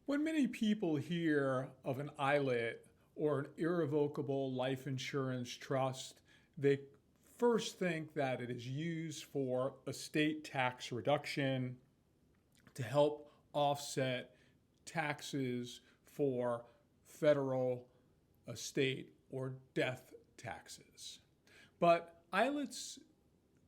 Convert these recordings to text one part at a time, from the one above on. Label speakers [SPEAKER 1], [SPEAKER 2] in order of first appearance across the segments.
[SPEAKER 1] When many people hear of an ILIT or an irrevocable life insurance trust, they first think that it is used for estate tax reduction to help offset taxes for federal, estate, or death taxes. But ILITs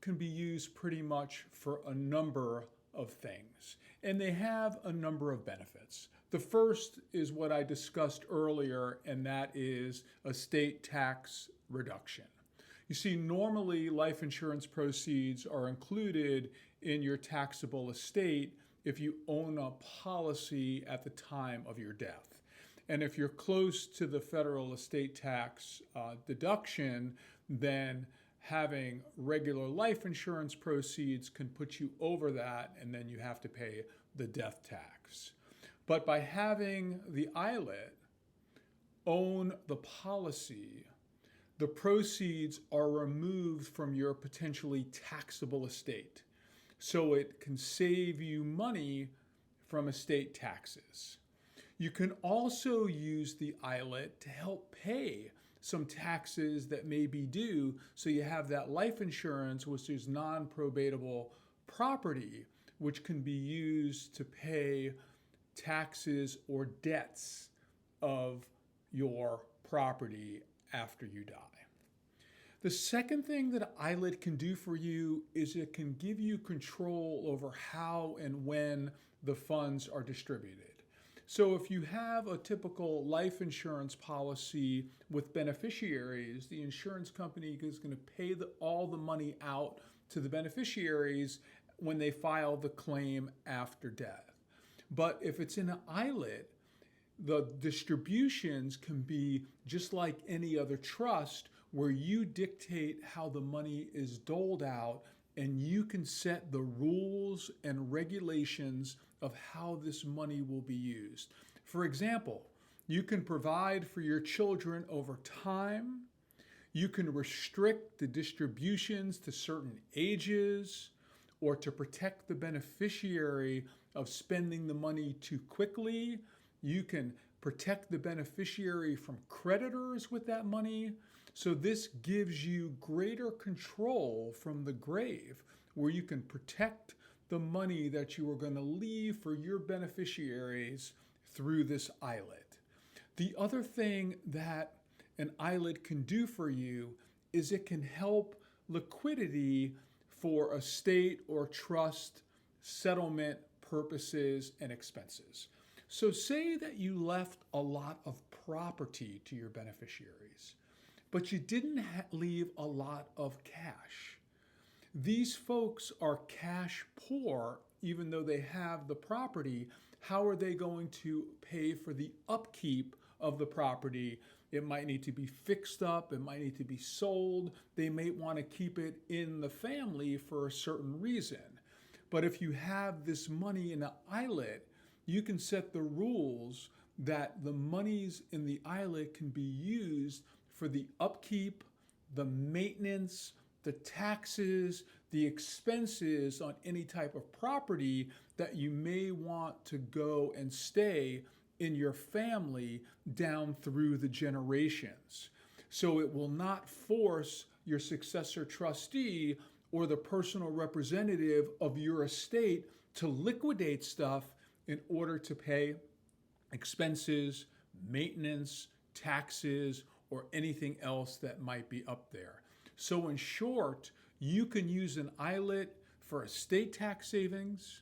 [SPEAKER 1] can be used pretty much for a number of things, and they have a number of benefits. The first is what I discussed earlier, and that is estate tax reduction. You see, normally life insurance proceeds are included in your taxable estate if you own a policy at the time of your death. And if you're close to the federal estate tax deduction, then having regular life insurance proceeds can put you over that, and then you have to pay the death tax. But by having the ILIT own the policy, the proceeds are removed from your potentially taxable estate. So it can save you money from estate taxes. You can also use the ILIT to help pay some taxes that may be due, so you have that life insurance, which is non-probatable property, which can be used to pay taxes or debts of your property after you die. The second thing that ILIT can do for you is it can give you control over how and when the funds are distributed. So if you have a typical life insurance policy with beneficiaries, the insurance company is going to pay all the money out to the beneficiaries when they file the claim after death. But if it's in an ILIT, the distributions can be just like any other trust, where you dictate how the money is doled out, and you can set the rules and regulations of how this money will be used. For example, you can provide for your children over time. You can restrict the distributions to certain ages, or to protect the beneficiary of spending the money too quickly. You can protect the beneficiary from creditors with that money. So this gives you greater control from the grave, where you can protect the money that you are going to leave for your beneficiaries through this ILIT. The other thing that an ILIT can do for you is it can help liquidity for estate or trust settlement purposes and expenses. So say that you left a lot of property to your beneficiaries, but you didn't leave a lot of cash. These folks are cash poor, even though they have the property. How are they going to pay for the upkeep of the property? It might need to be fixed up. It might need to be sold. They may want to keep it in the family for a certain reason. But if you have this money in an ILIT, you can set the rules that the monies in the ILIT can be used for the upkeep, the maintenance, the taxes, the expenses on any type of property that you may want to go and stay in your family down through the generations. So it will not force your successor trustee or the personal representative of your estate to liquidate stuff in order to pay expenses, maintenance, taxes, or anything else that might be up there. So in short, you can use an ILIT for estate tax savings.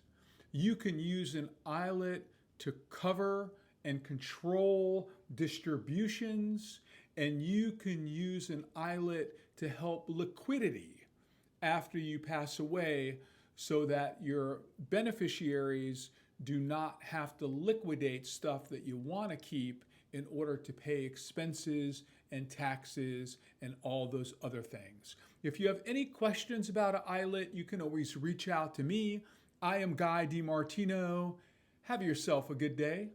[SPEAKER 1] You can use an ILIT to cover and control distributions, and you can use an ILIT to help liquidity after you pass away, so that your beneficiaries do not have to liquidate stuff that you want to keep in order to pay expenses and taxes and all those other things. If you have any questions about an ILIT, you can always reach out to me. I am Guy DiMartino. Have yourself a good day.